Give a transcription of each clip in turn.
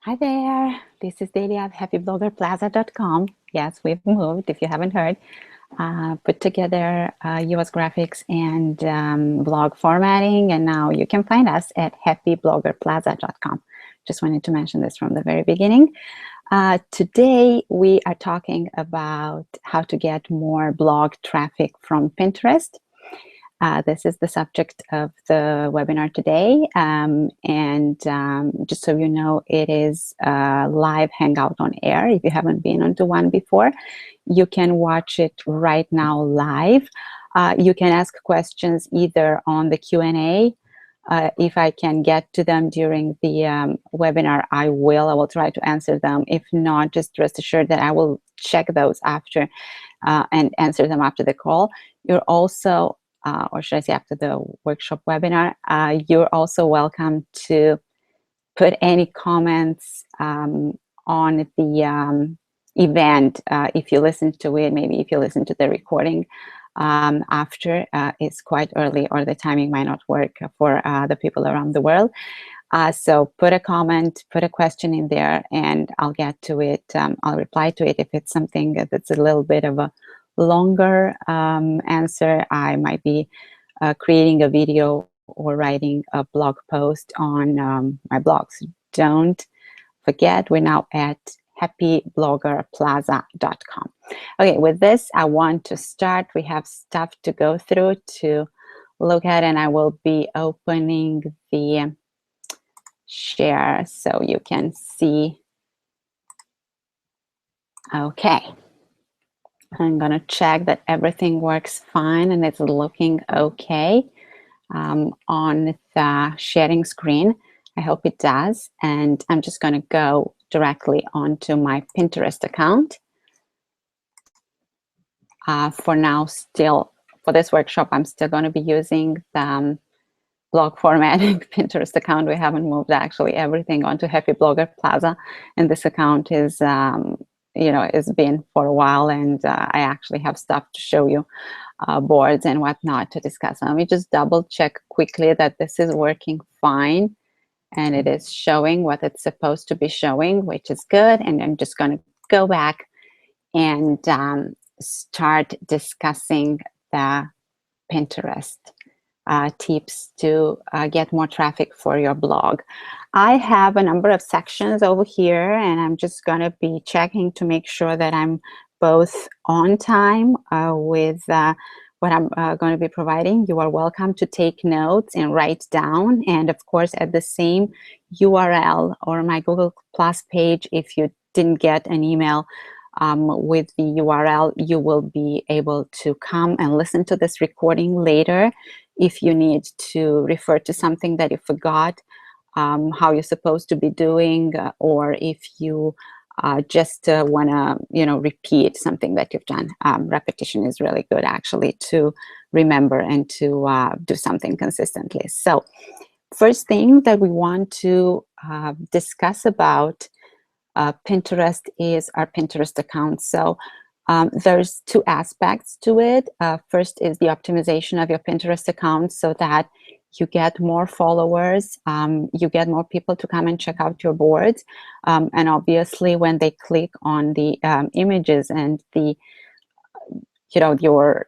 Hi there, this is Delia of happybloggerplaza.com. Yes, we've moved, if you haven't heard. Put together US graphics and blog formatting, and now you can find us at happybloggerplaza.com. Just wanted to mention this from the very beginning. Today, we are talking about how to get more blog traffic from Pinterest. This is the subject of the webinar today, just so you know, it is a live hangout on air. If you haven't been onto one before, you can watch it right now live. You can ask questions either on the Q&A. If I can get to them during the webinar, I will try to answer them. If not, just rest assured that I will check those after and answer them after the call. You're also or should I say after the workshop webinar, you're also welcome to put any comments on the event if you listen to it, maybe if you listen to the recording after. It's quite early or the timing might not work for the people around the world. So put a comment, put a question in there, and I'll get to it. I'll reply to it. If it's something that's a little bit of a longer answer, I might be creating a video or writing a blog post on my blogs. Don't forget, we're now at happybloggerplaza.com. Okay, with this, I want to start. We have stuff to go through to look at, and I will be opening the share so you can see. Okay. I'm going to check that everything works fine and it's looking okay on the sharing screen. I hope it does. And I'm just going to go directly onto my Pinterest account. For now, still, for this workshop, I'm still going to be using the blog formatting Pinterest account. We haven't moved actually everything onto Happy Blogger Plaza. And this account is it's been for a while, and I actually have stuff to show you, boards and whatnot to discuss. Let me just double check quickly that this is working fine and it is showing what it's supposed to be showing, which is good. And I'm just going to go back and start discussing the Pinterest tips to get more traffic for your blog. I have a number of sections over here, and I'm just going to be checking to make sure that I'm both on time with what I'm going to be providing. You are welcome to take notes and write down, and of course at the same URL or my Google Plus page, if you didn't get an email with the URL, you will be able to come and listen to this recording later if you need to refer to something that you forgot how you're supposed to be doing, or if you just want to repeat something that you've done. Repetition is really good actually to remember and to do something consistently. So first thing that we want to discuss about Pinterest is our Pinterest account. So there's two aspects to it. First is the optimization of your Pinterest account so that you get more followers, you get more people to come and check out your boards. And obviously when they click on the images and the, your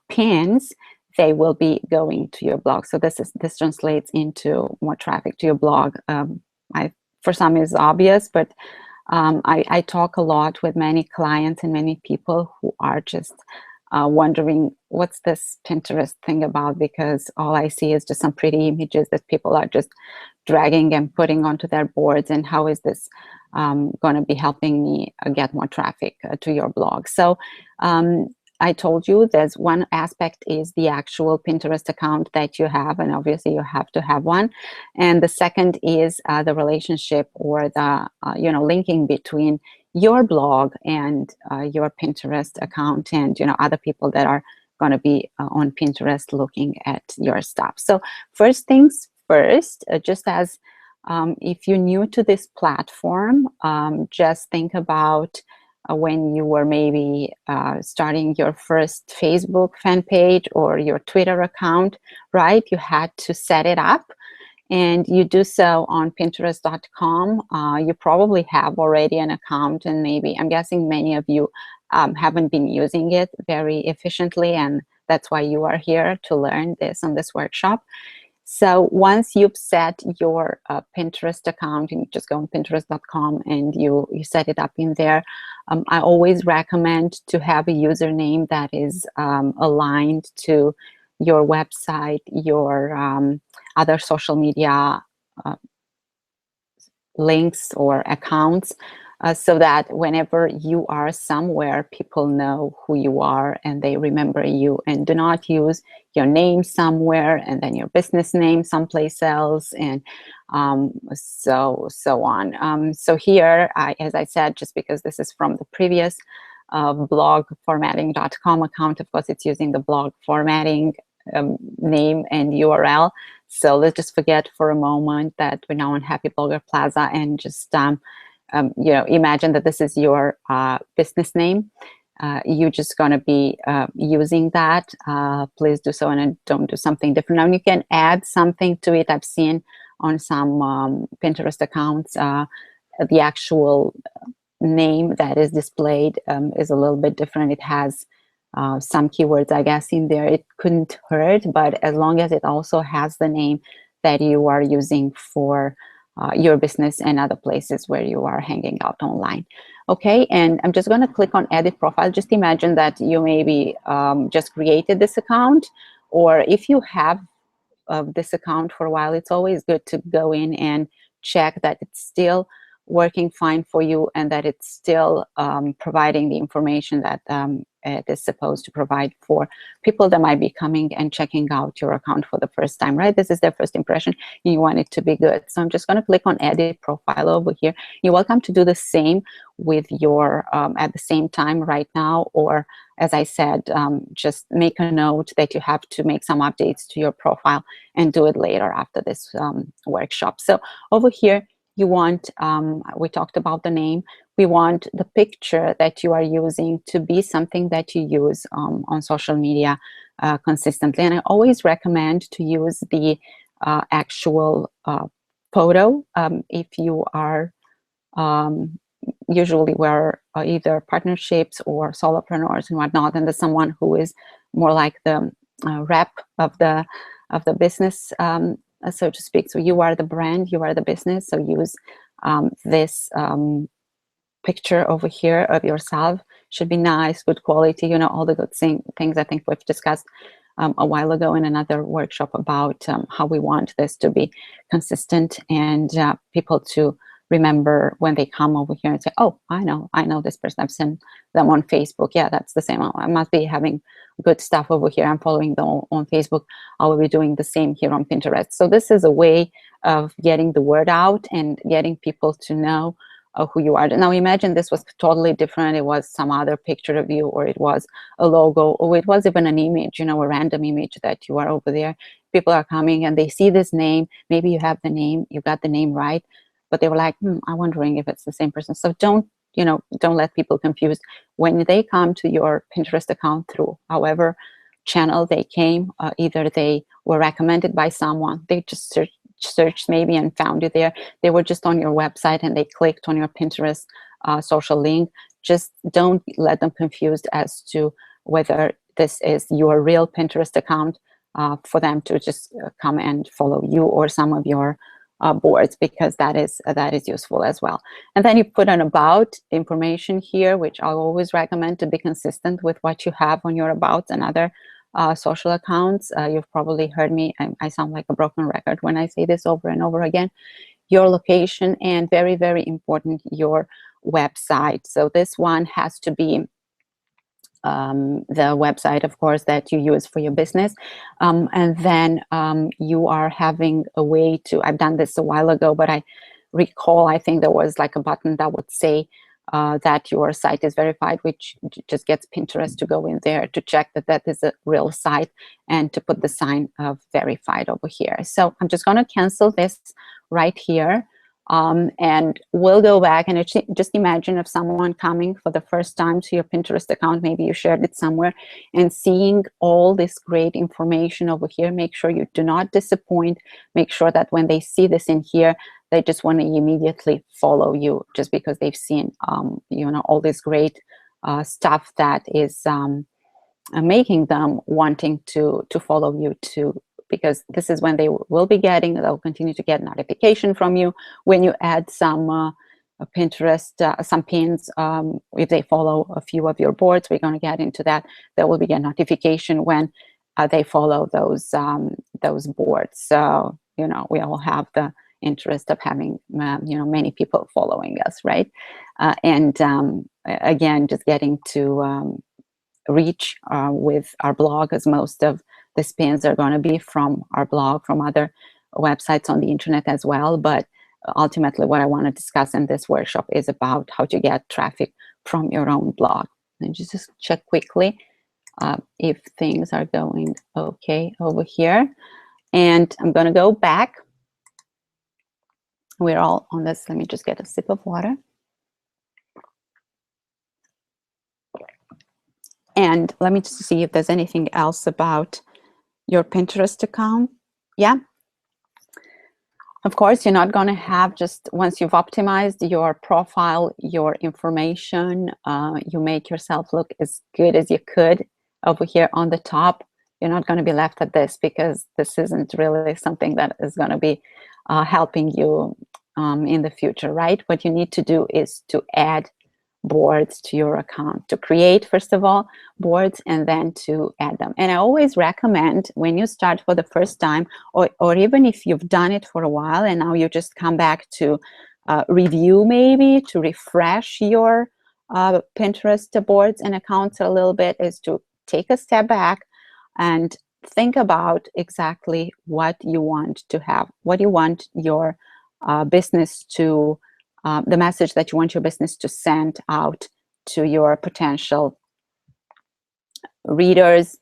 pins, they will be going to your blog. So this translates into more traffic to your blog. For some is obvious, but I talk a lot with many clients and many people who are just wondering, what's this Pinterest thing about? Because all I see is just some pretty images that people are just dragging and putting onto their boards. And how is this going to be helping me get more traffic to your blog? So I told you there's one aspect is the actual Pinterest account that you have, and obviously you have to have one. And the second is the relationship or the linking between your blog and your Pinterest account, and other people that are going to be on Pinterest looking at your stuff. So first things first, just as if you're new to this platform, just think about when you were maybe starting your first Facebook fan page or your Twitter account, right? You had to set it up. and you do so on Pinterest.com, you probably have already an account, and maybe, I'm guessing many of you haven't been using it very efficiently, and that's why you are here to learn this on this workshop. So once you've set your Pinterest account, and you just go on Pinterest.com and you set it up in there, I always recommend to have a username that is aligned to your website, your other social media links or accounts, so that whenever you are somewhere, people know who you are and they remember you. And do not use your name somewhere and then your business name someplace else, and so on. So here, as I said, just because this is from the previous blogformatting.com account, of course, it's using the blog formatting name and URL. So let's just forget for a moment that we're now on Happy Blogger Plaza, and just imagine that this is your business name. You're just going to be using that. Please do so, and don't do something different. Now you can add something to it. I've seen on some Pinterest accounts the actual name that is displayed is a little bit different. It has some keywords, I guess, in there. It couldn't hurt, but as long as it also has the name that you are using for your business and other places where you are hanging out online. Okay, and I'm just going to click on edit profile. Just imagine that you maybe just created this account, or if you have this account for a while, it's always good to go in and check that it's still working fine for you, and that it's still providing the information that it is supposed to provide for people that might be coming and checking out your account for the first time, right? This is their first impression, and you want it to be good. So I'm just going to click on edit profile over here. You're welcome to do the same with your at the same time right now, or as I said, just make a note that you have to make some updates to your profile and do it later after this workshop. So over here, you want, we talked about the name, we want the picture that you are using to be something that you use on social media consistently. And I always recommend to use the actual photo if you are usually we're either partnerships or solopreneurs and whatnot, and there's someone who is more like the rep of the business, so to speak. So you are the brand, you are the business. So use this picture over here of yourself. Should be nice, good quality, all the good things I think we've discussed a while ago in another workshop about how we want this to be consistent, and people to remember when they come over here and say, oh, I know this person, I've seen them on Facebook. Yeah, that's the same. I must be having good stuff over here. I'm following them on Facebook. I will be doing the same here on Pinterest. So this is a way of getting the word out and getting people to know who you are. Now imagine this was totally different. It was some other picture of you, or it was a logo, or it was even an image, a random image that you are over there. People are coming and they see this name. Maybe you have the name, you got the name right, but they were like, I'm wondering if it's the same person. So don't let people confused. When they come to your Pinterest account through however channel they came, either they were recommended by someone, they just searched maybe and found you there, they were just on your website and they clicked on your Pinterest social link, just don't let them confused as to whether this is your real Pinterest account, for them to just come and follow you or some of your boards, because that is useful as well. And then you put an about information here, which I always recommend to be consistent with what you have on your about and other social accounts. You've probably heard me, I sound like a broken record when I say this over and over again. Your location, and very, very important, your website. So this one has to be the website, of course, that you use for your business. And then you are having a way to, I've done this a while ago, but I recall, I think there was like a button that would say that your site is verified, which just gets Pinterest to go in there to check that that is a real site and to put the sign of verified over here. So I'm just going to cancel this right here. And we'll go back and just imagine if someone coming for the first time to your Pinterest account, maybe you shared it somewhere, and seeing all this great information over here. Make sure you do not disappoint. Make sure that when they see this in here, they just want to immediately follow you, just because they've seen all this great stuff that is making them wanting to follow you too, because this is when they'll continue to get notification from you when you add some Pinterest, some pins. If they follow a few of your boards, we're going to get into that. There will be a notification when they follow those boards. So we all have the interest of having many people following us, right? And again, just getting to reach with our blog, as most of the spins are going to be from our blog, from other websites on the internet as well. But ultimately, what I want to discuss in this workshop is about how to get traffic from your own blog. And just check quickly if things are going okay over here. And I'm going to go back. We're all on this. Let me just get a sip of water. And let me just see if there's anything else about your Pinterest account. Yeah. Of course, you're not going to have, just once you've optimized your profile, your information, you make yourself look as good as you could over here on the top. You're not going to be left at this, because this isn't really something that is going to be helping you in the future, right? What you need to do is to add boards to your account, to create, first of all, boards, and then to add them. And I always recommend, when you start for the first time, or even if you've done it for a while and now you just come back to review, maybe to refresh your Pinterest boards and accounts a little bit, is to take a step back and think about exactly what you want to have, what you want your business to the message that you want your business to send out to your potential readers,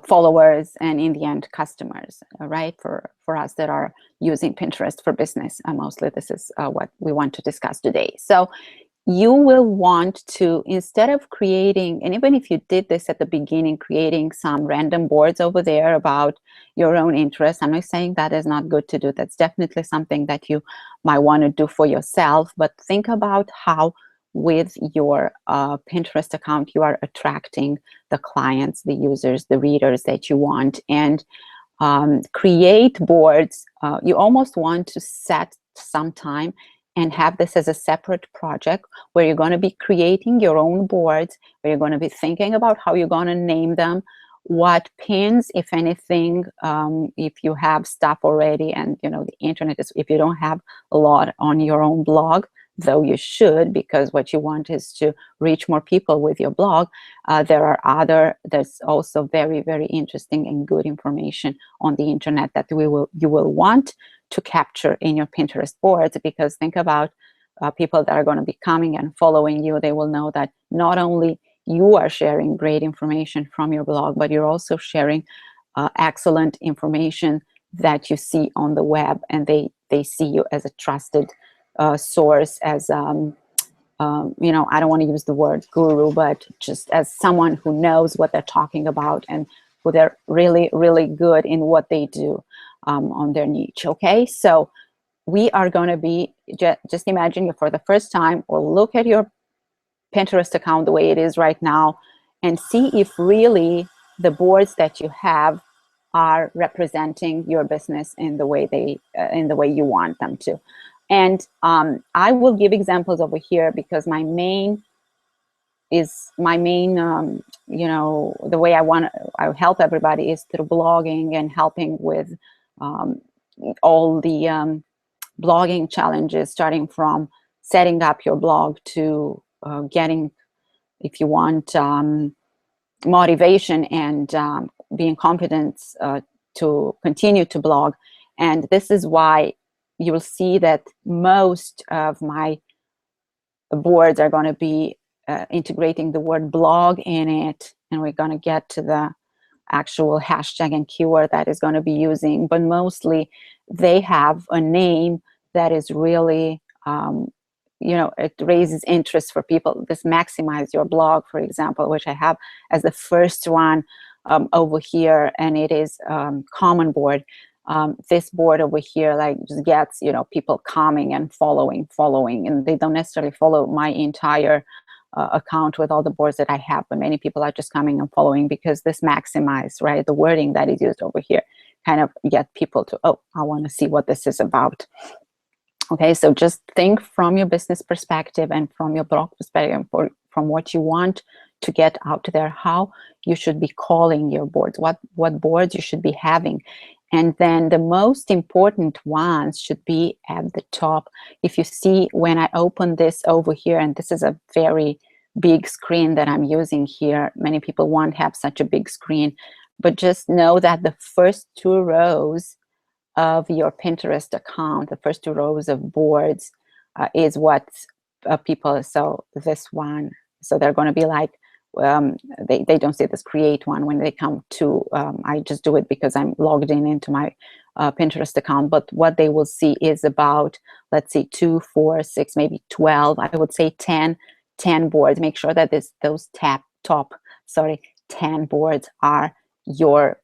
followers, and in the end, customers, right? For us that are using Pinterest for business, mostly this is what we want to discuss today. So you will want to, instead of creating, and even if you did this at the beginning, creating some random boards over there about your own interests, I'm not saying that is not good to do. That's definitely something that you might want to do for yourself, but think about how with your Pinterest account you are attracting the clients, the users, the readers that you want, and create boards. You almost want to set some time and have this as a separate project where you're going to be creating your own boards, where you're going to be thinking about how you're going to name them, what pins, if anything, if you have stuff already, and the internet is, if you don't have a lot on your own blog, though you should, because what you want is to reach more people with your blog, there's also very, very interesting and good information on the internet that you will want to capture in your Pinterest boards. Because think about people that are going to be coming and following you. They will know that not only you are sharing great information from your blog, but you're also sharing excellent information that you see on the web, and they see you as a trusted source, as I don't want to use the word guru, but just as someone who knows what they're talking about and who they're really, really good in what they do on their niche. Okay, so we are going to be, just imagine you for the first time, or look at your Pinterest account the way it is right now, and see if really the boards that you have are representing your business in the way you want them to. And I will give examples over here, because the way I help everybody is through blogging and helping with all the blogging challenges, starting from setting up your blog to getting, if you want, motivation and being confident to continue to blog. And this is why you will see that most of my boards are going to be integrating the word blog in it, and we're going to get to the actual hashtag and keyword that is going to be using, but mostly they have a name that is really, it raises interest for people. This maximize your blog, for example, which I have as the first one over here, and it is common board. This board over here, like, just gets, people coming and following, and they don't necessarily follow my entire account with all the boards that I have, but many people are just coming and following because this maximize, right? The wording that is used over here kind of get people to, oh, I want to see what this is about. Okay, so just think from your business perspective and from your blog perspective, from what you want to get out there, how you should be calling your boards, what boards you should be having. And then the most important ones should be at the top. If you see, when I open this over here, and this is a very big screen that I'm using here, many people won't have such a big screen, but just know that the first 2 rows of your Pinterest account, the first 2 rows of boards is what people, so this one, so they're going to be like, they don't see this create one when they come to, I just do it because I'm logged into my Pinterest account, but what they will see is about, let's see, 2, 4, 6, maybe 12, I would say 10 boards. Make sure that those top 10 boards are your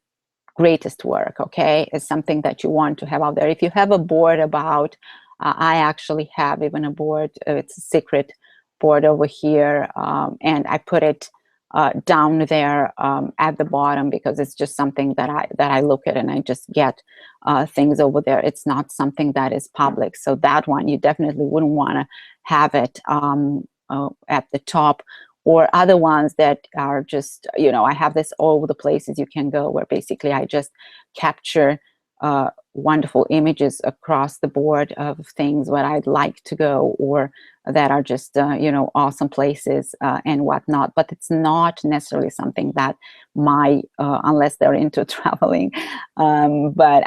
greatest work, okay? It's something that you want to have out there. If you have a board about, I actually have even a board, it's a secret board over here, and I put it down there at the bottom because it's just something that I look at and I just get things over there. It's not something that is public. So that one, you definitely wouldn't want to have it at the top. Or other ones that are just, I have this all over the places you can go, where basically I just capture wonderful images across the board of things where I'd like to go, or that are just, awesome places and whatnot. But it's not necessarily something that unless they're into traveling. But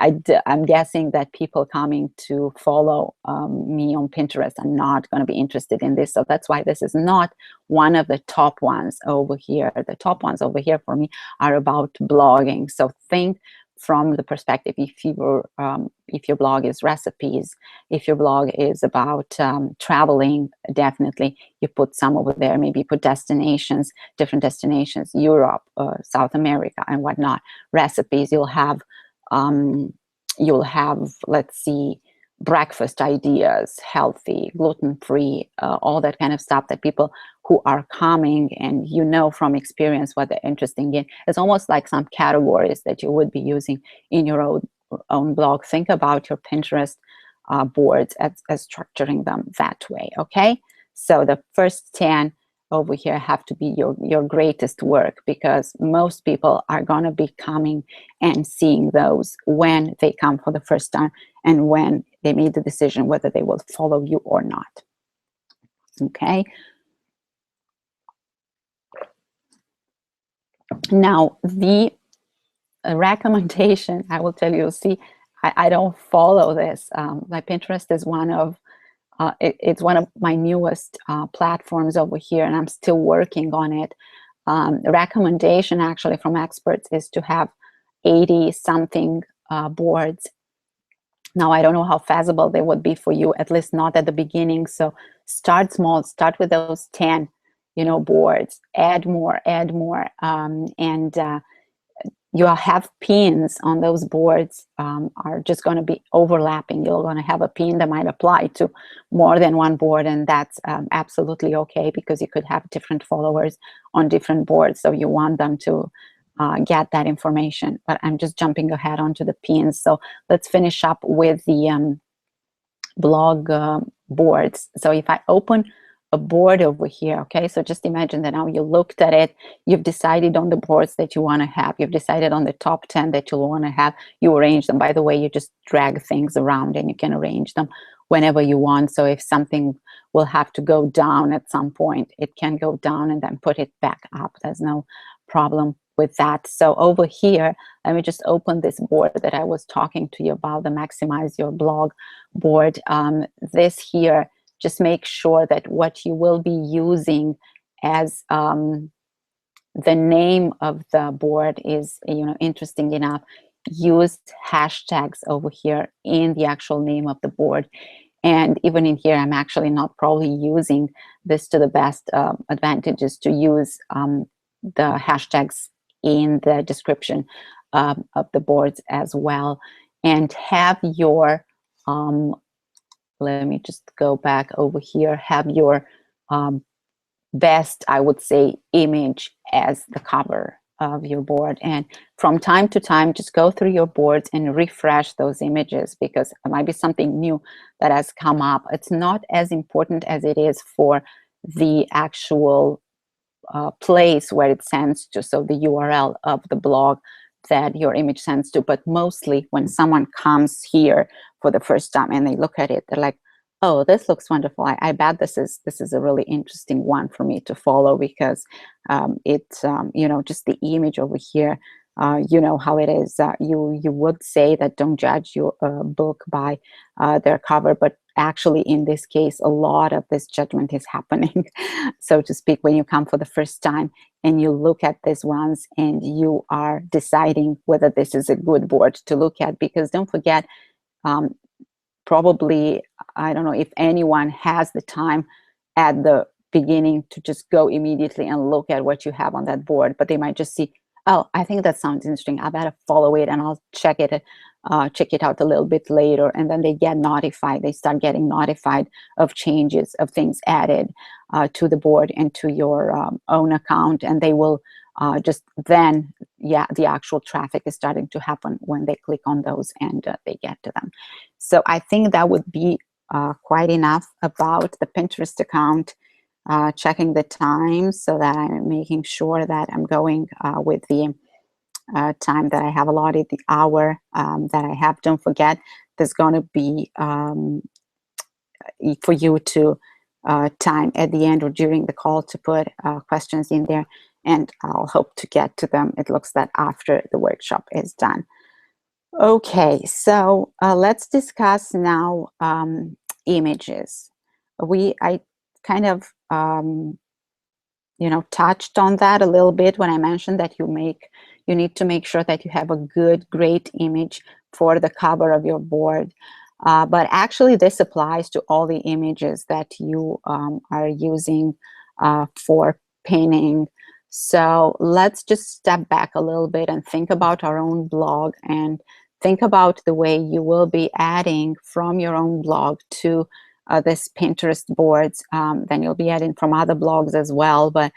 I'm guessing that people coming to follow me on Pinterest are not going to be interested in this. So that's why this is not one of the top ones over here. The top ones over here for me are about blogging. So think from the perspective, if your blog is recipes, if your blog is about traveling, definitely you put some over there. Maybe you put destinations, different destinations, Europe, South America, and whatnot. Recipes, you'll have, let's see, breakfast ideas, healthy, gluten-free, all that kind of stuff that people who are coming, and from experience what they're interested in. It's almost like some categories that you would be using in your own blog. Think about your Pinterest boards as structuring them that way, okay? So the first 10 over here have to be your greatest work, because most people are going to be coming and seeing those when they come for the first time and when they made the decision whether they will follow you or not. Okay. Now, the recommendation, I will tell you, see, I don't follow this. My Pinterest is one of my newest platforms over here, and I'm still working on it. The recommendation actually from experts is to have 80 something boards. Now, I don't know how feasible they would be for you, at least not at the beginning. So start small, start with those 10, boards, add more, and you'll have pins on those boards are just going to be overlapping. You're going to have a pin that might apply to more than one board, and that's absolutely okay, because you could have different followers on different boards, so you want them to get that information. But I'm just jumping ahead onto the pins. So let's finish up with the blog boards. So if I open a board over here, okay, so just imagine that now you looked at it, you've decided on the boards that you want to have, you've decided on the top 10 that you want to have, you arrange them. By the way, you just drag things around and you can arrange them whenever you want. So if something will have to go down at some point, it can go down and then put it back up. There's no problem with that. So over here, let me just open this board that I was talking to you about, the Maximize Your Blog board. This here, just make sure that what you will be using as the name of the board is, interesting enough. Use hashtags over here in the actual name of the board. And even in here, I'm actually not probably using this to the best advantages to use the hashtags in the description of the boards as well. And have your, let me just go back over here, have your best, I would say, image as the cover of your board. And from time to time, just go through your boards and refresh those images, because there might be something new that has come up. It's not as important as it is for the actual place where it sends to, so the URL of the blog that your image sends to. But mostly when someone comes here for the first time and they look at it, they're like, oh, this looks wonderful. I bet this is a really interesting one for me to follow, because it's you know, just the image over here. You know how it is. You would say that don't judge your book by their cover, but actually in this case, a lot of this judgment is happening, so to speak, when you come for the first time and you look at these ones and you are deciding whether this is a good board to look at. Because don't forget, probably, I don't know if anyone has the time at the beginning to just go immediately and look at what you have on that board, but they might just see, oh, I think that sounds interesting, I better follow it and I'll check it out a little bit later. And then they get notified, they start getting notified of changes, of things added to the board and to your own account, and they will just then, yeah, the actual traffic is starting to happen when they click on those and they get to them. So I think that would be quite enough about the Pinterest account. Checking the time so that I'm making sure that I'm going with the time that I have allotted, the hour that I have. Don't forget, there's going to be for you to time at the end or during the call to put questions in there, and I'll hope to get to them. It looks that after the workshop is done. Okay, so let's discuss now images. I kind of you know, touched on that a little bit when I mentioned that you need to make sure that you have a great image for the cover of your board. But actually, this applies to all the images that you are using for pinning. So let's just step back a little bit and think about our own blog, and think about the way you will be adding from your own blog to this Pinterest boards. Then you'll be adding from other blogs as well. But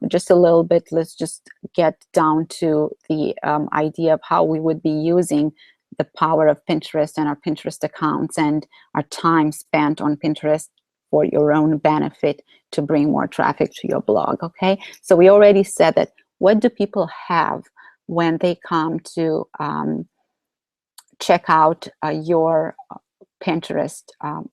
just a little bit, let's just get down to the idea of how we would be using the power of Pinterest and our Pinterest accounts and our time spent on Pinterest for your own benefit to bring more traffic to your blog. Okay, so we already said that. What do people have when they come to check out your Pinterest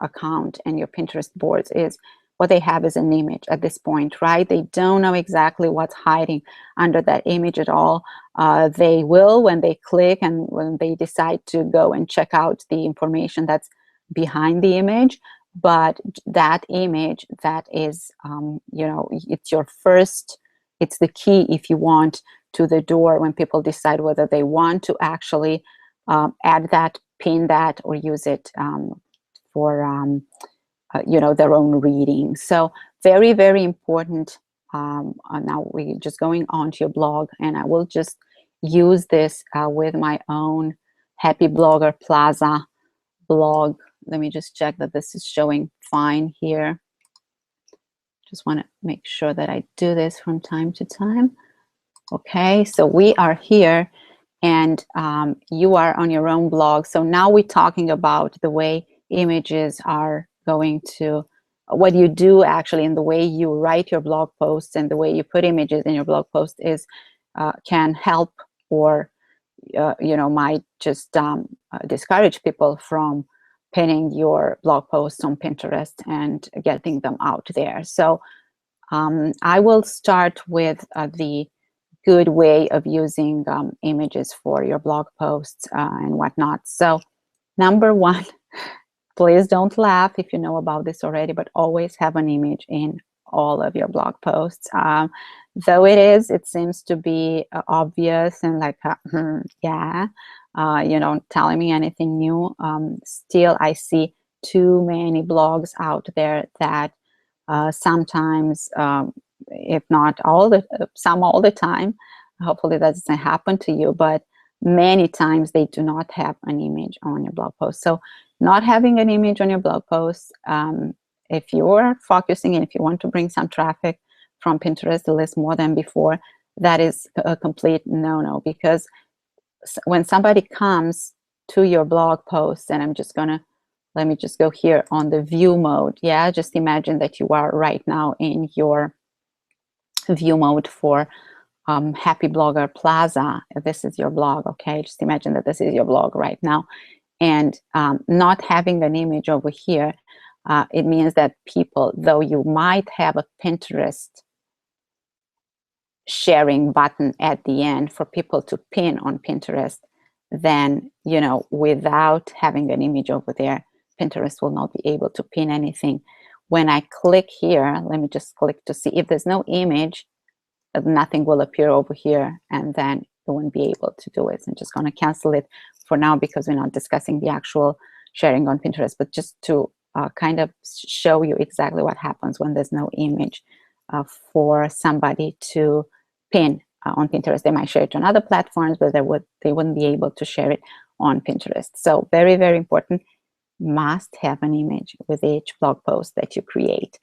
account and your Pinterest boards? Is what they have is an image at this point, right? They don't know exactly what's hiding under that image at all. They will when they click and when they decide to go and check out the information that's behind the image. But that image, that is, you know, it's your first, it's the key, if you want, to the door when people decide whether they want to actually add that, pin that, or use it for you know, their own reading. So very, very important. Now we're just going on to your blog, and I will just use this with my own Happy Blogger Plaza blog. Let me just check that this is showing fine here. Just want to make sure that I do this from time to time. Okay, so we are here, and you are on your own blog. So now we're talking about the way images are going to, what you do actually, and the way you write your blog posts and the way you put images in your blog post is can help, or you know, might just discourage people from pinning your blog posts on Pinterest and getting them out there. So I will start with the good way of using images for your blog posts and whatnot. So number one, please don't laugh if you know about this already, but always have an image in all of your blog posts. Though it seems to be obvious and like, yeah, you know, telling me anything new. Still, I see too many blogs out there that sometimes, if not some all the time, hopefully that doesn't happen to you, but many times they do not have an image on your blog post. So not having an image on your blog post, if you're focusing and if you want to bring some traffic from Pinterest the list more than before, that is a complete no-no, because when somebody comes to your blog post, and let me just go here on the view mode. Yeah, just imagine that you are right now in your view mode for Happy Blogger Plaza. This is your blog, okay? Just imagine that this is your blog right now. And not having an image over here, it means that people, though you might have a Pinterest sharing button at the end for people to pin on Pinterest, then, without having an image over there, Pinterest will not be able to pin anything. When I click here, let me just click to see if there's no image, nothing will appear over here, and then you won't be able to do it. I'm just going to cancel it for now because we're not discussing the actual sharing on Pinterest, but just to kind of show you exactly what happens when there's no image for somebody to pin on Pinterest. They might share it on other platforms, but they wouldn't be able to share it on Pinterest. So very, very important, must have an image with each blog post that you create.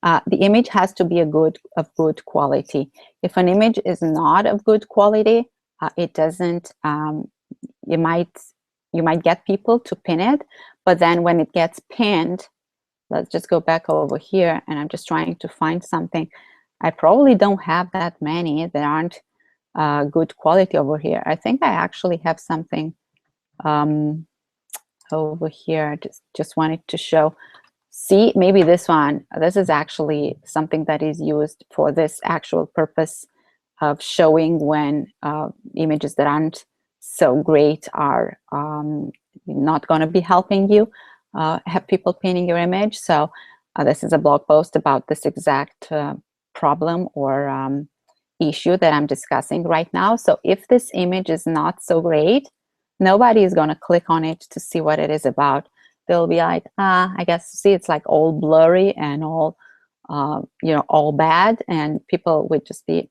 The image has to be of good quality. If an image is not of good quality, it doesn't. You might get people to pin it, but then when it gets pinned, let's just go back over here, and I'm just trying to find something. I probably don't have that many that aren't good quality over here. I think I actually have something over here. Just wanted to show. See, maybe this one. This is actually something that is used for this actual purpose of showing when images that aren't so great are not going to be helping you have people pinning your image. So this is a blog post about this exact problem or issue that I'm discussing right now. So if this image is not so great, nobody is going to click on it to see what it is about. They'll be like, I guess, see, it's like all blurry and all, all bad. And people would just be,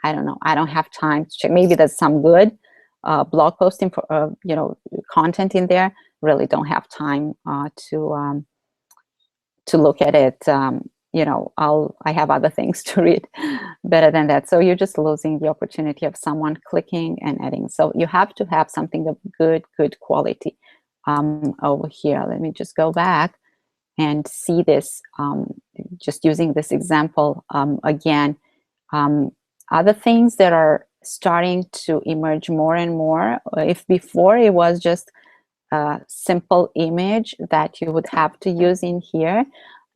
I don't know, I don't have time to check. Maybe there's some good blog posting for, content in there. Really don't have time to look at it. I have other things to read better than that. So you're just losing the opportunity of someone clicking and adding. So you have to have something of good quality. Over here, let me just go back and see this, just using this example again. Other things that are starting to emerge more and more, if before it was just a simple image that you would have to use in here,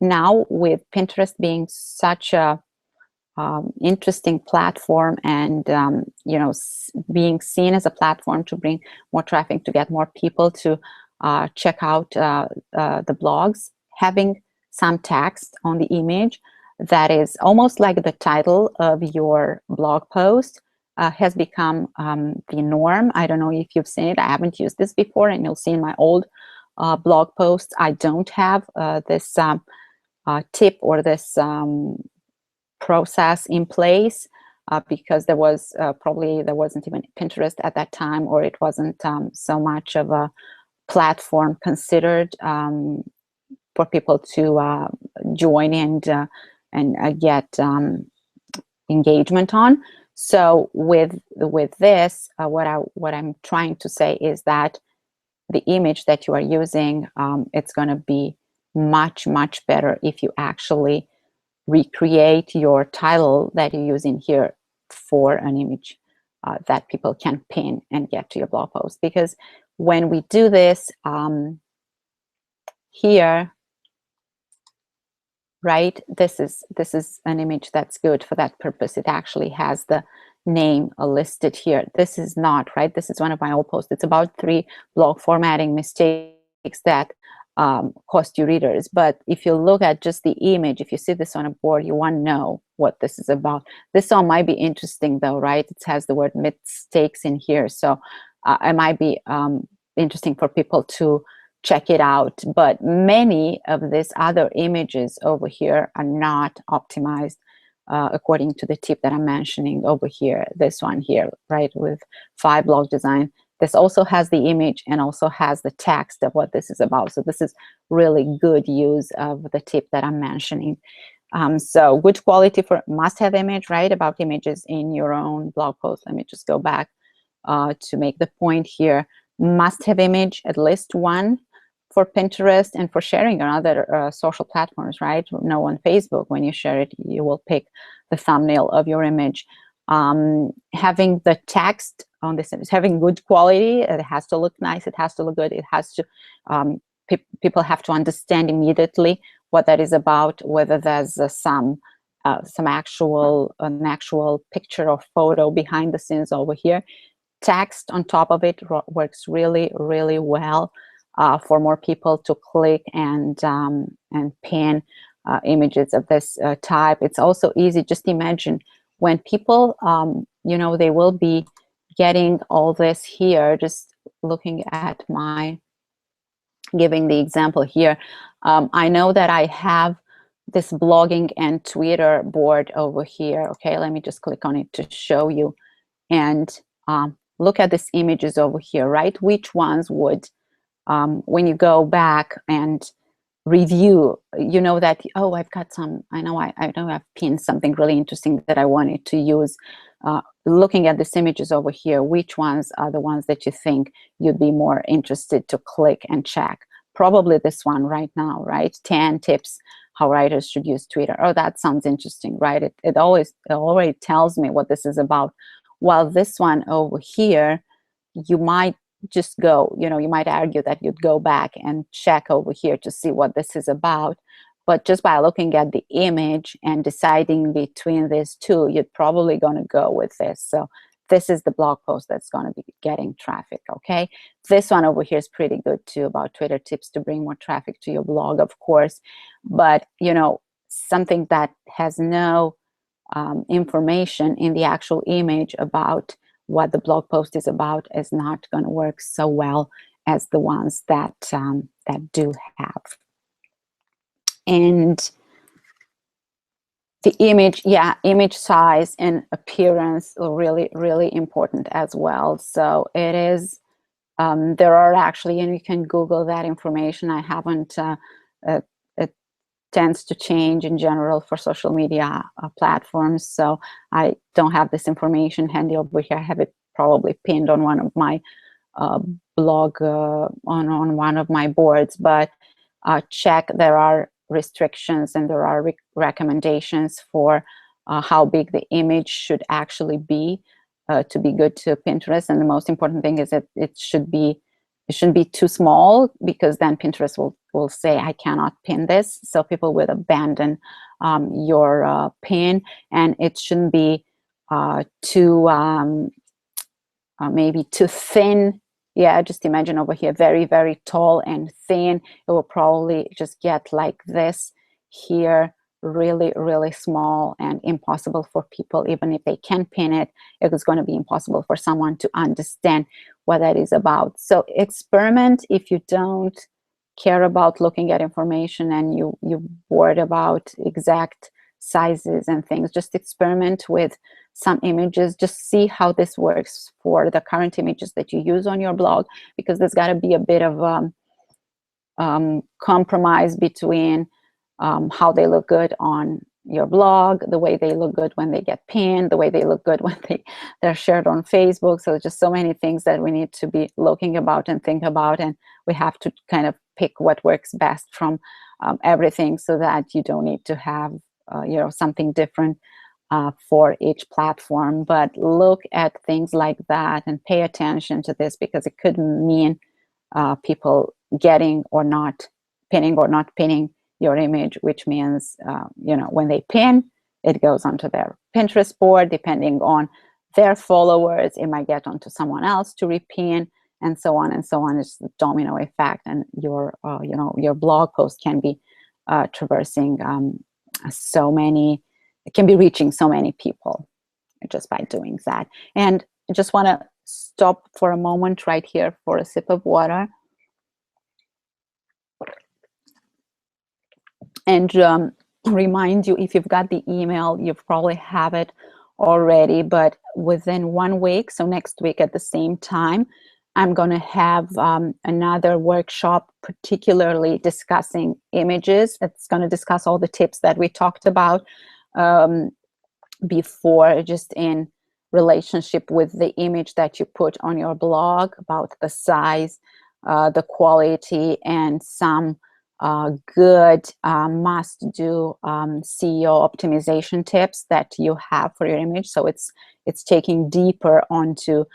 now with Pinterest being such a interesting platform and being seen as a platform to bring more traffic, to get more people to check out the blogs, having some text on the image that is almost like the title of your blog post has become the norm. I don't know if you've seen it. I haven't used this before, and you'll see in my old blog posts, I don't have this tip or this process in place because there wasn't even Pinterest at that time, or it wasn't so much of a platform considered for people to join and get engagement on. So with this, what I'm trying to say is that the image that you are using, it's going to be much better if you actually recreate your title that you use in here for an image that people can pin and get to your blog post. Because when we do this here, right, this is an image that's good for that purpose. It actually has the name listed here. This is not, right? This is one of my old posts. It's about 3 blog formatting mistakes that cost you readers. But if you look at just the image, if you see this on a board, you want to know what this is about. This one might be interesting though, right? It has the word mistakes in here. So it might be interesting for people to check it out. But many of these other images over here are not optimized according to the tip that I'm mentioning over here, this one here, right, with 5 blog design. This also has the image and also has the text of what this is about. So this is really good use of the tip that I'm mentioning. So good quality for must-have image, right, about images in your own blog post. Let me just go back to make the point here. Must-have image, at least one, for Pinterest and for sharing on other social platforms, right? No, on Facebook, when you share it, you will pick the thumbnail of your image. Having the text on this image, having good quality, it has to look nice, it has to look good, it has to, people have to understand immediately what that is about, whether there's an actual picture or photo behind the scenes over here. Text on top of it works really, really well for more people to click and pin images of this type. It's also easy. Just imagine when people, you know, they will be getting all this here. Just looking at my, giving the example here. I know that I have this blogging and Twitter board over here. Okay, let me just click on it to show you. And look at these images over here, right? Which ones would, when you go back and review, you know that, oh, I've got some, I know I've pinned something really interesting that I wanted to use. Looking at these images over here, which ones are the ones that you think you'd be more interested to click and check? Probably this one right now, right? 10 tips how writers should use Twitter. Oh, that sounds interesting, right? It already tells me what this is about. While this one over here, you might just go, you know, you might argue that you'd go back and check over here to see what this is about. But just by looking at the image and deciding between these two, you're probably going to go with this. So this is the blog post that's going to be getting traffic, okay? This one over here is pretty good too, about Twitter tips to bring more traffic to your blog, of course. But, you know, something that has no information in the actual image about what the blog post is about is not going to work so well as the ones that that do have. And the image, yeah, image size and appearance are really, really important as well. So it is, there are actually, and you can Google that information. I haven't, it tends to change in general for social media platforms. So I don't have this information handy over here. I have it probably pinned on one of my blog, on one of my boards, but check, there are restrictions and there are recommendations for how big the image should actually be to be good to Pinterest. And the most important thing is that it shouldn't be too small, because then Pinterest will say, I cannot pin this. So people will abandon your pin. And it shouldn't be too, maybe too thin. Yeah, just imagine over here, very, very tall and thin. It will probably just get like this here, really, really small and impossible for people. Even if they can pin it, it is going to be impossible for someone to understand what that is about. So experiment. If you don't care about looking at information and you're bored about exact sizes and things, just experiment with some images. Just see how this works for the current images that you use on your blog, because there's got to be a bit of compromise between how they look good on your blog, the way they look good when they get pinned, the way they look good when they're shared on Facebook. So just so many things that we need to be looking about and think about, and we have to kind of pick what works best from everything, so that you don't need to have you know, something different for each platform. But look at things like that and pay attention to this, because it could mean people getting or not pinning your image, which means you know, when they pin, it goes onto their Pinterest board. Depending on their followers, it might get onto someone else to repin, and so on and so on. It's the domino effect, and your you know, your blog post can be traversing so many, it can be reaching so many people just by doing that. And I just want to stop for a moment right here for a sip of water. and remind you, if you've got the email, you probably have it already, but within 1 week, so next week at the same time, I'm going to have another workshop particularly discussing images. It's going to discuss all the tips that we talked about before, just in relationship with the image that you put on your blog, about the size, the quality, and some good must-do SEO optimization tips that you have for your image. So it's taking deeper onto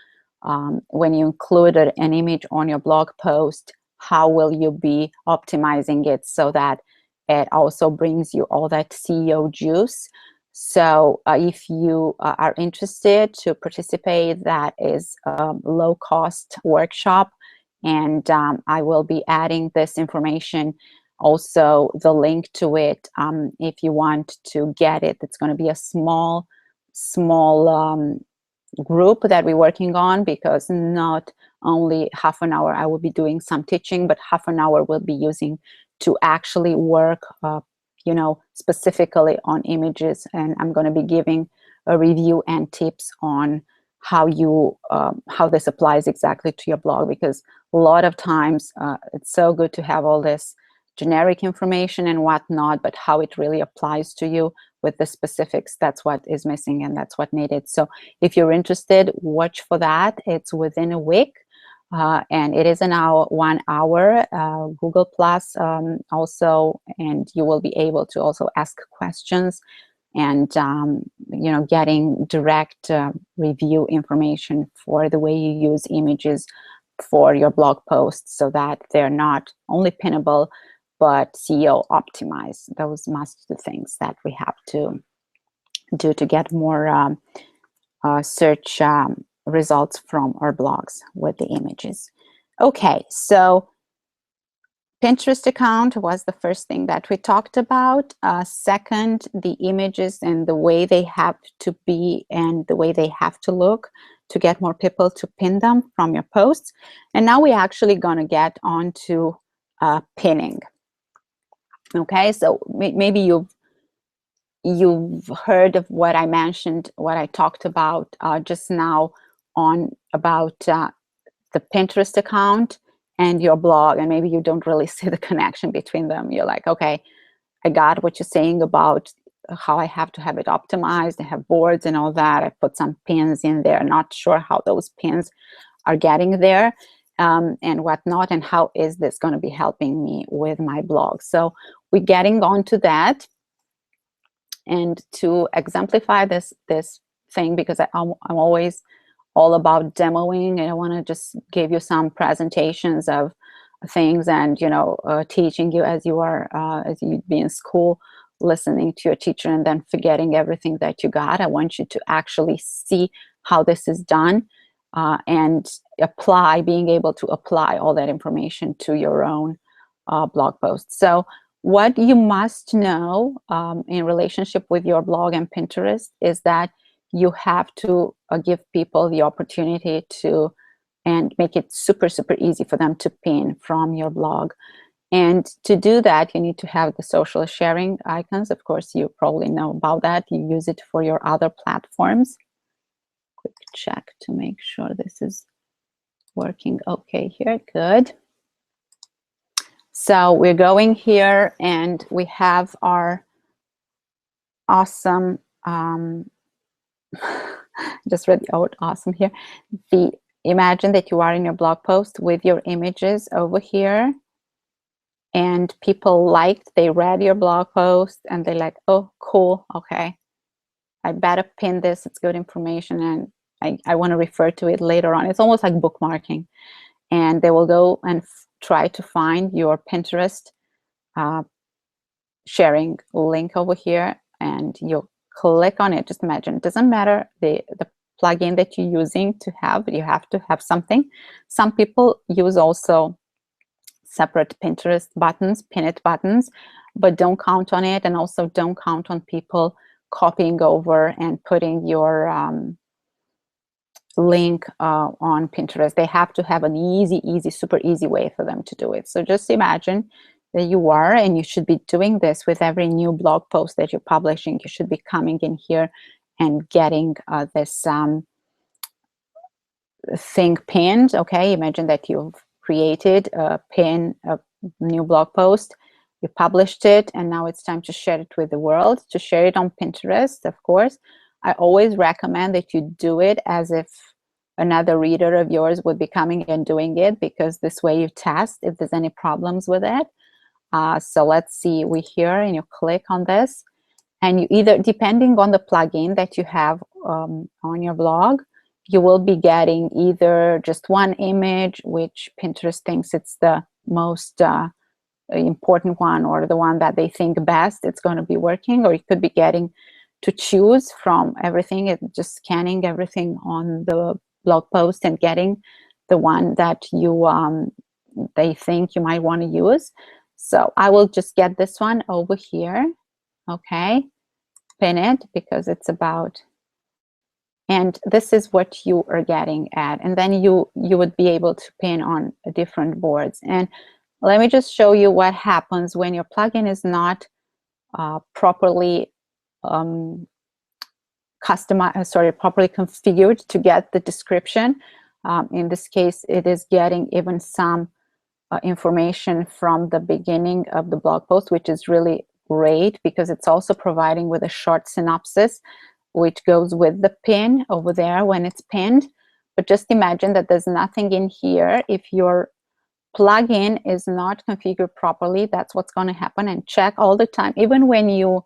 when you included an image on your blog post, how will you be optimizing it so that it also brings you all that SEO juice. So if you are interested to participate, that is a low-cost workshop, and I will be adding this information, also the link to it. If you want to get it, it's going to be a small group that we're working on, because not only half an hour I will be doing some teaching, but half an hour we'll be using to actually work specifically on images, and I'm going to be giving a review and tips on how this applies exactly to your blog, because a lot of times it's so good to have all this generic information and whatnot, but how it really applies to you with the specifics, that's what is missing, and that's what needed. So if you're interested, watch for that. It's within a week, and it is an hour, 1 hour, Google Plus also, and you will be able to also ask questions and getting direct review information for the way you use images for your blog posts, so that they're not only pinnable but SEO optimized. Those must-do things that we have to do to get more search results from our blogs with the images. Okay, so Pinterest account was the first thing that we talked about. Second, the images and the way they have to be and the way they have to look to get more people to pin them from your posts. And now we're actually going to get on to pinning. Okay, so maybe you've heard of what I mentioned, what I talked about just now about the Pinterest account and your blog, and maybe you don't really see the connection between them. You're like, okay, I got what you're saying about how I have to have it optimized. I have boards and all that. I put some pins in there, not sure how those pins are getting there and whatnot, and how is this going to be helping me with my blog. So we're getting on to that. And to exemplify this thing, because I'm always all about demoing, and I want to just give you some presentations of things, and teaching you as you'd be in school, listening to your teacher and then forgetting everything that you got. I want you to actually see how this is done and being able to apply all that information to your own blog posts. So what you must know in relationship with your blog and Pinterest is that you have to give people the opportunity to, and make it super easy for them to pin from your blog. And to do that, you need to have the social sharing icons. Of course, you probably know about that. You use it for your other platforms. Quick check to make sure this is working okay here. Good. So we're going here, and we have our awesome, just read the word awesome here. Imagine that you are in your blog post with your images over here, and people they read your blog post, and they're like, oh, cool, okay, I better pin this, it's good information, and I want to refer to it later on. It's almost like bookmarking. And they will go and try to find your Pinterest sharing link over here, and you'll click on it. Just imagine, it doesn't matter the plugin that you're using to have, but you have to have something. Some people use also separate Pinterest buttons, pin it buttons, but don't count on it, and also don't count on people copying over and putting your link on Pinterest. They have to have an easy, super easy way for them to do it. So just imagine that you are, and you should be doing this with every new blog post that you're publishing. You should be coming in here and getting this thing pinned. Okay, imagine that you've created a new blog post, you published it, and now it's time to share it with the world, to share it on Pinterest. Of course, I always recommend that you do it as if another reader of yours would be coming and doing it, because this way you test if there's any problems with it. So let's see, we're here, and you click on this, and you either, depending on the plugin that you have on your blog, you will be getting either just one image, which Pinterest thinks it's the most important one, or the one that they think best it's going to be working, or you could be getting to choose from everything, just scanning everything on the blog post and getting the one that you they think you might want to use. So I will just get this one over here. Okay, pin it, because it's about, and this is what you are getting at, and then you would be able to pin on different boards. And let me just show you what happens when your plugin is not properly properly configured to get the description. In this case, it is getting even some information from the beginning of the blog post, which is really great, because it's also providing with a short synopsis, which goes with the pin over there when it's pinned. But just imagine that there's nothing in here. If your plugin is not configured properly, that's what's going to happen. And check all the time, even when you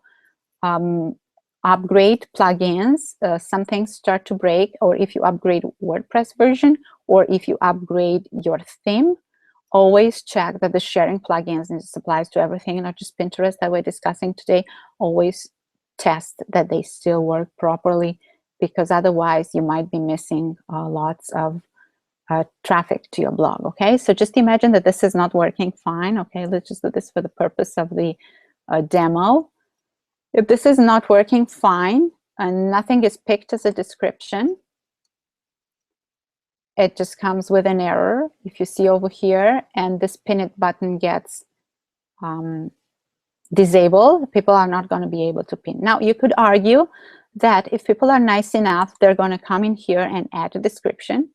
upgrade plugins, some things start to break, or if you upgrade WordPress version, or if you upgrade your theme, always check that the sharing plugins, and this applies to everything, not just Pinterest that we're discussing today, always test that they still work properly, because otherwise you might be missing lots of traffic to your blog. Okay, so just imagine that this is not working fine. Okay, let's just do this for the purpose of the demo. If this is not working fine and nothing is picked as a description, it just comes with an error. If you see over here, and this pin it button gets disabled, people are not going to be able to pin. Now, you could argue that if people are nice enough, they're going to come in here and add a description.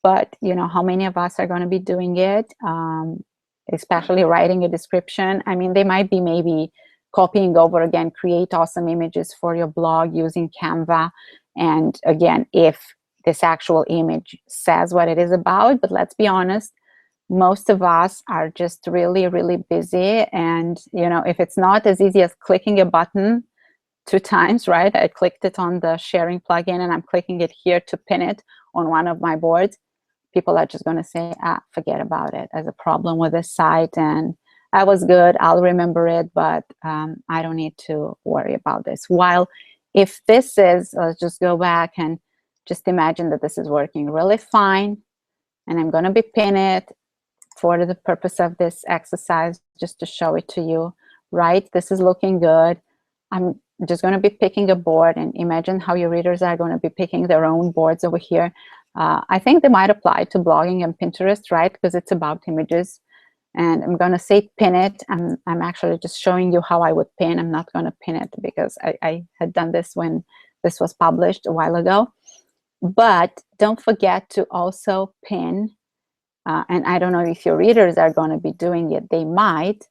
But you know, how many of us are going to be doing it, especially writing a description? I mean, they might be maybe copying over again, create awesome images for your blog using Canva. And again, if this actual image says what it is about, but let's be honest, most of us are just really, really busy. And you know, if it's not as easy as clicking a button 2 times, right? I clicked it on the sharing plugin, and I'm clicking it here to pin it on one of my boards. People are just going to say, forget about it, as a problem with this site, and I was good, I'll remember it, but I don't need to worry about this. While if this is, let's just go back and just imagine that this is working really fine, and I'm going to be pin it for the purpose of this exercise, just to show it to you, right? This is looking good. I'm just going to be picking a board, and imagine how your readers are going to be picking their own boards over here. I think they might apply to blogging and Pinterest, right? Because it's about images. And I'm going to say pin it. I'm actually just showing you how I would pin. I'm not going to pin it because I had done this when this was published a while ago. But don't forget to also pin. And I don't know if your readers are going to be doing it. They might.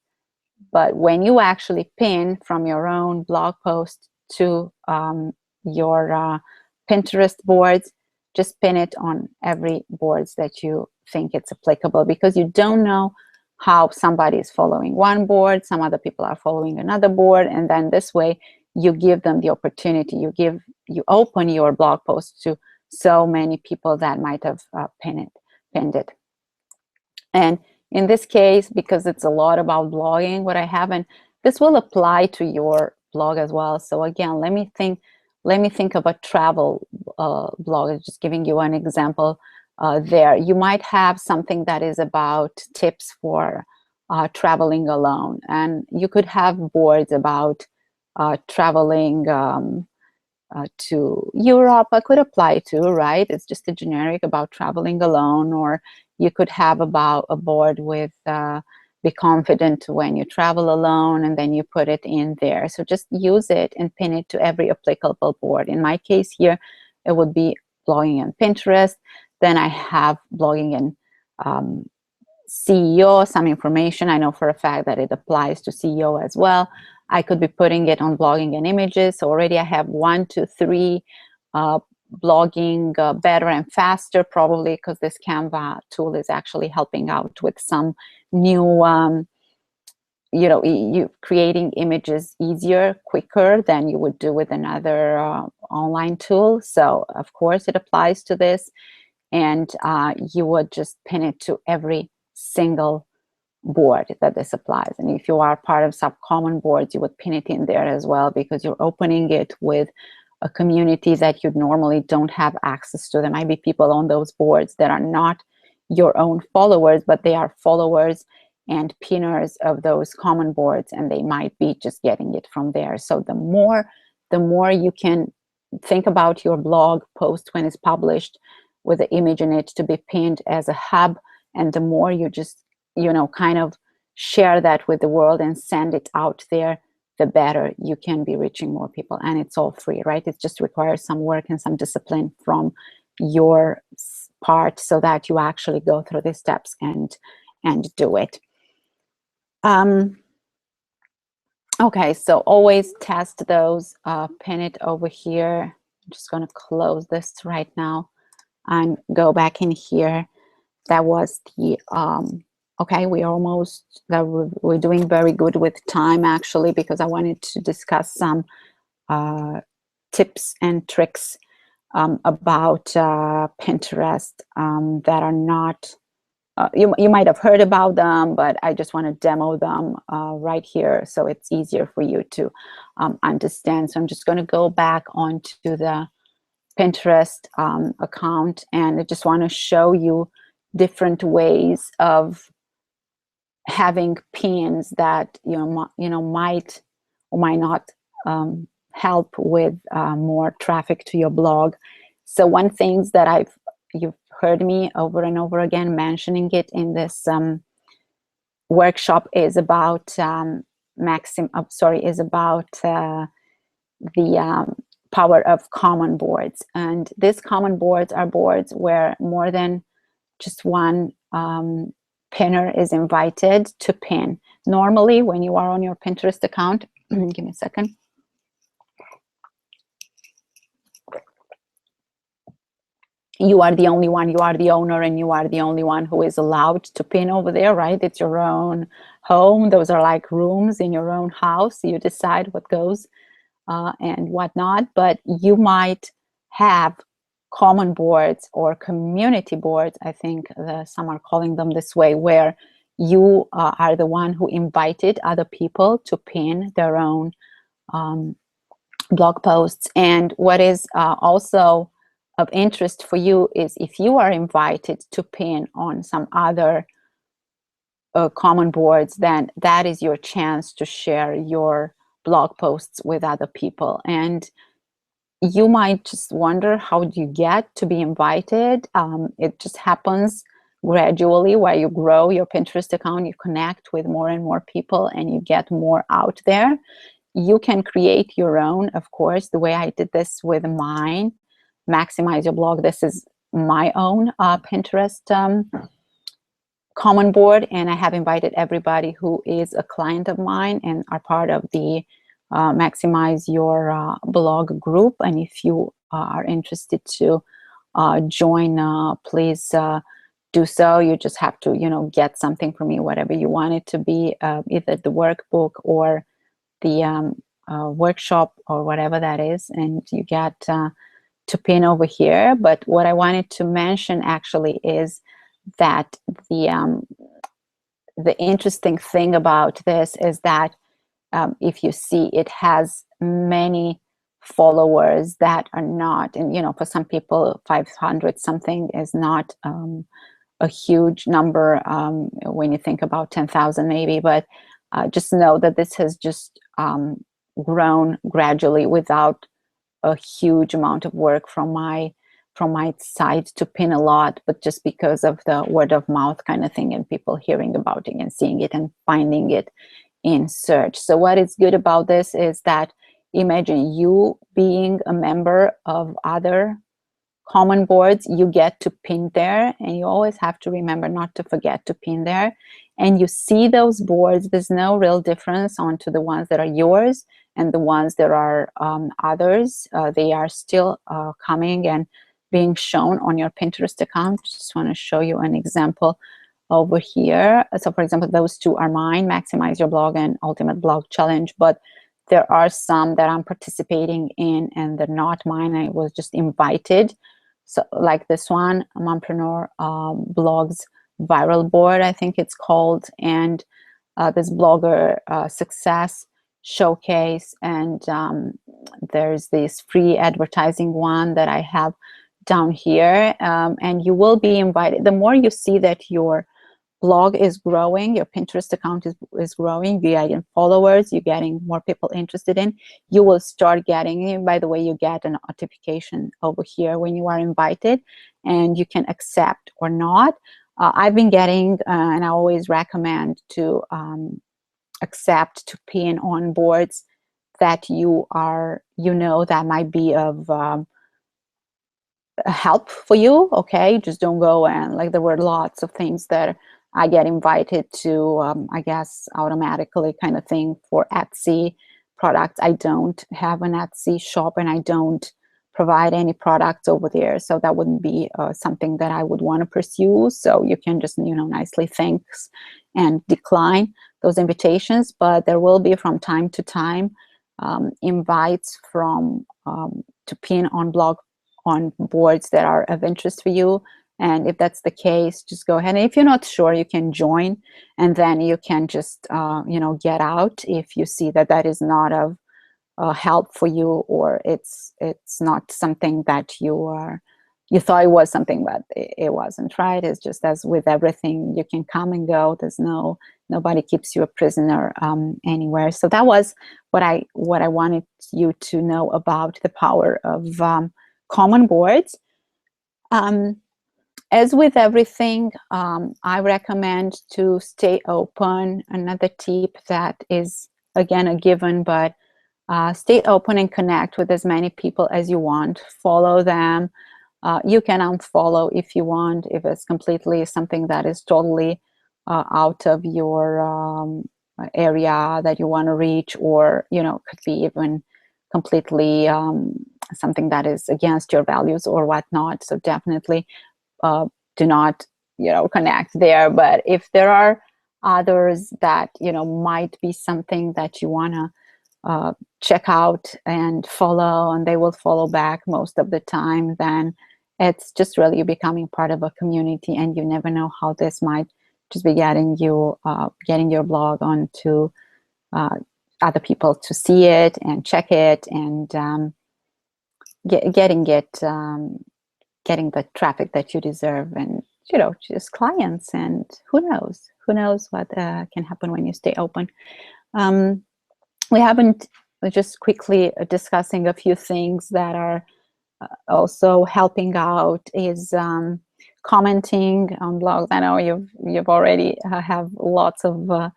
But when you actually pin from your own blog post to your Pinterest boards, just pin it on every boards that you think it's applicable, because you don't know how somebody is following one board, some other people are following another board, and then this way you give them the opportunity. You open your blog post to so many people that might have pinned it. And in this case, because it's a lot about blogging, what I have, and this will apply to your blog as well. So again, let me think of a travel blog, just giving you an example there. You might have something that is about tips for traveling alone, and you could have boards about traveling to Europe. I could apply to, right? It's just a generic about traveling alone. Or you could have about a board with be confident when you travel alone, and then you put it in there. So just use it and pin it to every applicable board. In my case here, it would be blogging in Pinterest. Then I have blogging in CEO, some information. I know for a fact that it applies to CEO as well. I could be putting it on blogging and images. So already I have 1, 2, 3 blogging better and faster, probably because this Canva tool is actually helping out with some new, you creating images easier, quicker than you would do with another online tool. So of course it applies to this, and you would just pin it to every single board that this applies. And if you are part of sub-common boards, you would pin it in there as well, because you're opening it with a community that you normally don't have access to. There might be people on those boards that are not your own followers, but they are followers and pinners of those common boards, and they might be just getting it from there. So the more you can think about your blog post when it's published with the image in it to be pinned as a hub, and the more you just kind of share that with the world and send it out there, the better you can be reaching more people. And it's all free, right? It just requires some work and some discipline from your part, so that you actually go through these steps and do it. Okay, so always test those. Pin it over here. I'm just going to close this right now and go back in here. That was the okay, we're doing very good with time, actually, because I wanted to discuss some tips and tricks about Pinterest that are not, you might have heard about them, but I just want to demo them right here so it's easier for you to understand. So I'm just going to go back onto the Pinterest account, and I just want to show you different ways of having pins that might or might not help with more traffic to your blog. So one thing that you've heard me over and over again mentioning it in this workshop is about the power of common boards. And these common boards are boards where more than just one pinner is invited to pin. Normally, when you are on your Pinterest account, give me a second. You are the only one, you are the owner, and you are the only one who is allowed to pin over there, right? It's your own home. Those are like rooms in your own house. You decide what goes and what not, but you might have common boards or community boards, I think some are calling them this way, where you are the one who invited other people to pin their own blog posts. And what is also of interest for you is if you are invited to pin on some other common boards, then that is your chance to share your blog posts with other people. And you might just wonder, how do you get to be invited? It just happens gradually while you grow your Pinterest account. You connect with more and more people and you get more out there. You can create your own, of course, the way I did this with mine, Maximize Your Blog. This is my own Pinterest common board, and I have invited everybody who is a client of mine and are part of the Maximize Your Blog group. And if you are interested to join, please do so. You just have to, get something from me, whatever you want it to be, either the workbook or the workshop or whatever that is, and you get to pin over here. But what I wanted to mention actually is that the interesting thing about this is that if you see, it has many followers that are not, and for some people 500 something is not a huge number when you think about 10,000 maybe, but just know that this has just grown gradually without a huge amount of work from my from my side to pin a lot, but just because of the word of mouth kind of thing and people hearing about it and seeing it and finding it in search. So what is good about this is that imagine you being a member of other common boards, you get to pin there, and you always have to remember not to forget to pin there. And you see those boards, there's no real difference onto the ones that are yours and the ones that are others. They are still coming and being shown on your Pinterest account. Just want to show you an example over here. So for example, those two are mine, Maximize Your Blog and Ultimate Blog Challenge, but there are some that I'm participating in and they're not mine. I was just invited. So like this one, Mompreneur Blogs Viral Board, I think it's called, and this Blogger Success Showcase, and there's this free advertising one that I have down here, and you will be invited. The more you see that your blog is growing, your Pinterest account is growing, you're getting followers, you're getting more people interested in, you will start getting, by the way, you get a notification over here when you are invited, and you can accept or not. I've been getting, and I always recommend to accept, to pin on boards that you know that might be of help for you. Okay, just don't go and, like, there were lots of things that I get invited to, I guess automatically kind of thing, for Etsy products. I don't have an Etsy shop and I don't provide any products over there, so that wouldn't be something that I would want to pursue. So you can just, nicely thanks and decline those invitations, but there will be from time to time invites from to pin on boards that are of interest for you. And if that's the case, just go ahead. And if you're not sure, you can join, and then you can just get out if you see that that is not of help for you, or it's not something that you thought it was something, but it wasn't, right? It's just as with everything, you can come and go. There's nobody keeps you a prisoner anywhere. So that was what I wanted you to know about the power of common boards. As with everything, I recommend to stay open. Another tip that is, again, a given, but stay open and connect with as many people as you want. Follow them. You can unfollow if you want, if it's completely something that is totally out of your area that you want to reach, or could be even completely something that is against your values or whatnot. So definitely do not connect there. But if there are others that might be something that you want to check out and follow, and they will follow back most of the time, then it's just really you becoming part of a community, and you never know how this might just be getting your blog onto other people to see it and check it, and getting the traffic that you deserve, and just clients. And who knows what can happen when you stay open. We haven't just quickly discussing a few things that are also helping out is commenting on blogs. I know you've already have lots of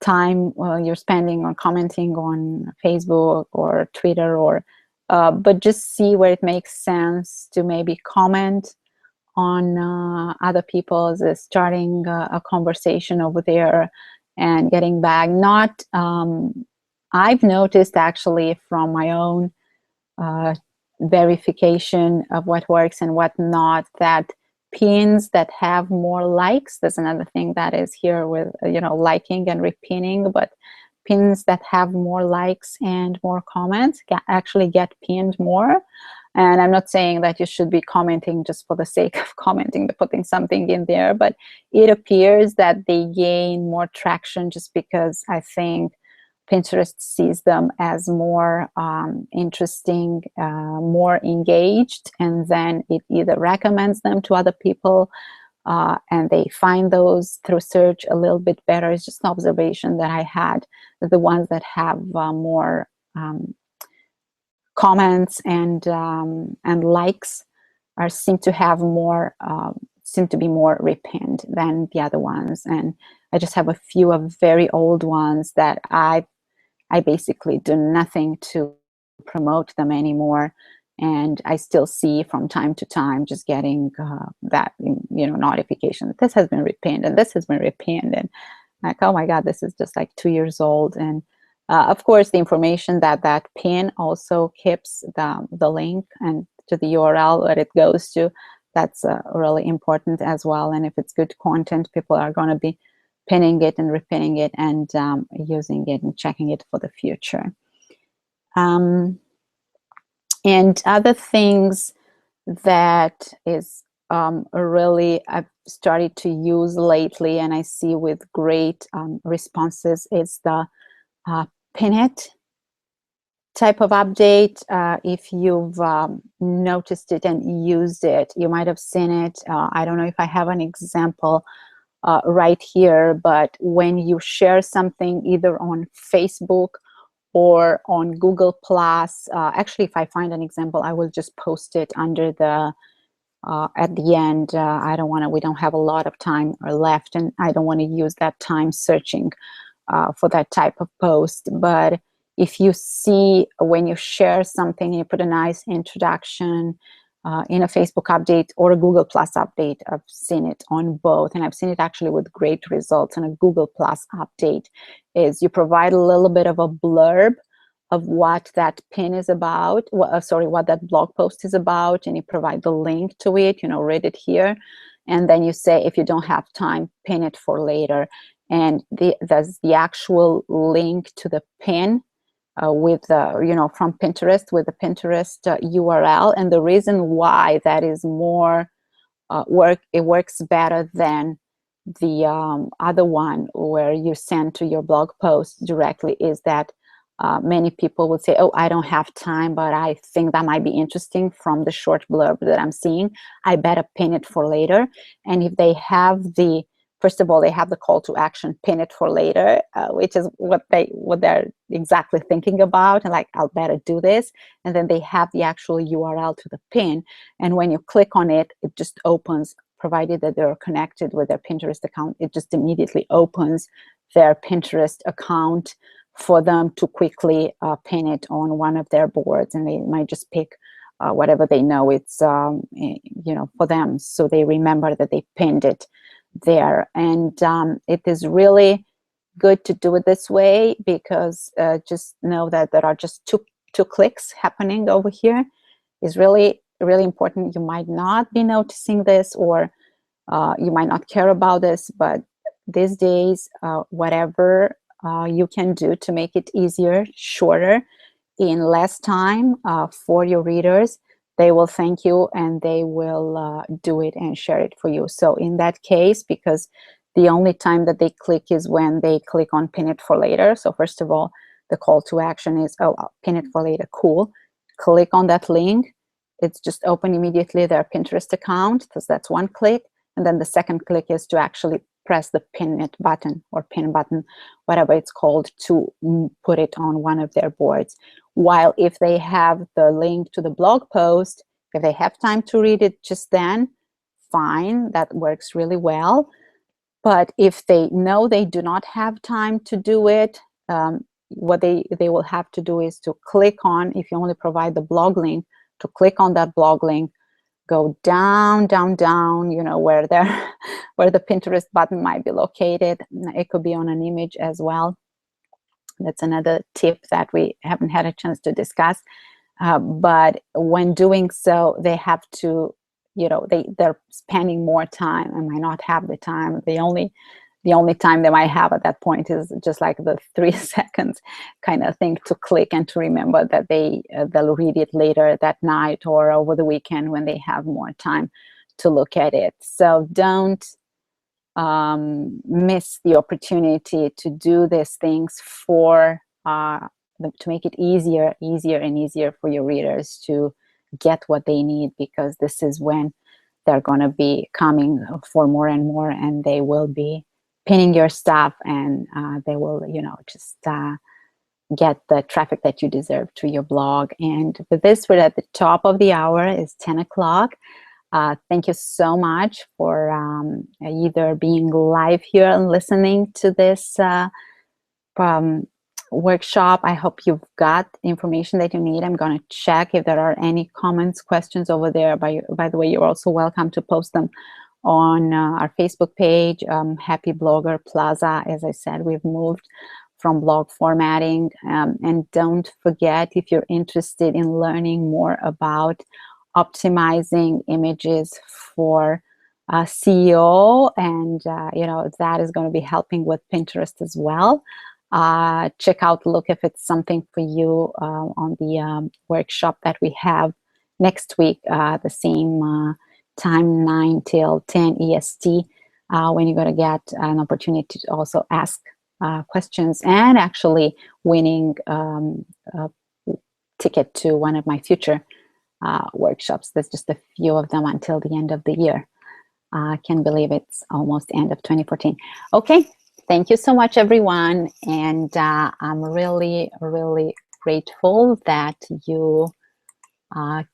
time you're spending on commenting on Facebook or Twitter, or but just see where it makes sense to maybe comment on other people's, starting a conversation over there and getting back. Not I've noticed actually from my own verification of what works and what not, that pins that have more likes, there's another thing that is here with liking and repinning, but pins that have more likes and more comments actually get pinned more. And I'm not saying that you should be commenting just for the sake of commenting, putting something in there, but it appears that they gain more traction just because I think Pinterest sees them as more interesting, more engaged, and then it either recommends them to other people and they find those through search a little bit better. It's just an observation that I had, that the ones that have more comments and likes seem to have more, seem to be more repinned than the other ones. And I just have a few of very old ones that I basically do nothing to promote them anymore. And I still see from time to time just getting that, notification that this has been repinned and this has been repinned. And like, oh my God, this is just like 2 years old. And of course, the information that pin also keeps the link and to the URL that it goes to, that's really important as well. And if it's good content, people are going to be pinning it and repinning it and using it and checking it for the future. And other things that is really I've started to use lately and I see with great responses is the pin it type of update. If you've noticed it and used it, you might have seen it. I don't know if I have an example right here, but when you share something either on Facebook or on Google Plus, actually, if I find an example, I will just post it under the at the end. I don't want to. We don't have a lot of time left, and I don't want to use that time searching for that type of post. But if you see when you share something, you put a nice introduction in a Facebook update or a Google Plus update. I've seen it on both, and I've seen it actually with great results. And a Google Plus update is you provide a little bit of a blurb of what that pin is about, what that blog post is about, and you provide the link to it, read it here. And then you say, if you don't have time, pin it for later. And there's the actual link to the pin with from Pinterest with the Pinterest URL. And the reason why that is more it works better than the other one where you send to your blog post directly is that many people would say, oh, I don't have time, but I think that might be interesting from the short blurb that I'm seeing. I better pin it for later. And if they have first of all, they have the call to action, pin it for later, which is what they're exactly thinking about. And like, I'll better do this. And then they have the actual URL to the pin. And when you click on it, it just opens, provided that they're connected with their Pinterest account, it just immediately opens their Pinterest account for them to quickly pin it on one of their boards. And they might just pick whatever they know it's, for them. So they remember that they pinned it there. And it is really good to do it this way because just know that there are just two clicks happening over here is really, really important. You might not be noticing this or you might not care about this, but these days, whatever you can do to make it easier, shorter, in less time for your readers, they will thank you and they will do it and share it for you. So in that case, because the only time that they click is when they click on pin it for later. So first of all, the call to action is, oh, I'll pin it for later, cool. Click on that link. It's just open immediately their Pinterest account, because that's one click. And then the second click is to actually press the pin it button or pin button, whatever it's called, to put it on one of their boards. While if they have the link to the blog post, if they have time to read it just then, fine, that works really well. But if they know they do not have time to do it, what they will have to do is to click on, if you only provide the blog link, to click on that blog link, go down, down, down, where the Pinterest button might be located. It could be on an image as well. That's another tip that we haven't had a chance to discuss. But when doing so, they have to, they're spending more time and might not have the time. The only time they might have at that point is just like the 3 seconds kind of thing to click and to remember that they'll read it later that night or over the weekend when they have more time to look at it. So don't miss the opportunity to do these things to make it easier and easier for your readers to get what they need, because this is when they're going to be coming for more and more, and they will be pinning your stuff, and they will, just get the traffic that you deserve to your blog. And with this, we're at the top of the hour. It's 10 o'clock. Thank you so much for either being live here and listening to this workshop. I hope you've got information that you need. I'm going to check if there are any comments, questions over there. By the way, you're also welcome to post them on our Facebook page, Happy Blogger Plaza. As I said, we've moved from blog formatting. And don't forget, if you're interested in learning more about optimizing images for SEO, and that is going to be helping with Pinterest as well. Check out, look if it's something for you on the workshop that we have next week, the same time, 9 till 10 EST, when you're going to get an opportunity to also ask questions and actually winning a ticket to one of my future workshops. There's just a few of them until the end of the year. I can't believe it's almost end of 2014. Okay, thank you so much, everyone. And I'm really, really grateful that you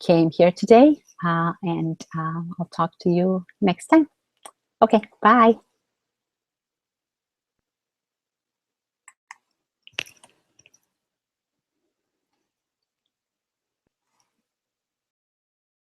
came here today. And I'll talk to you next time. Okay, bye.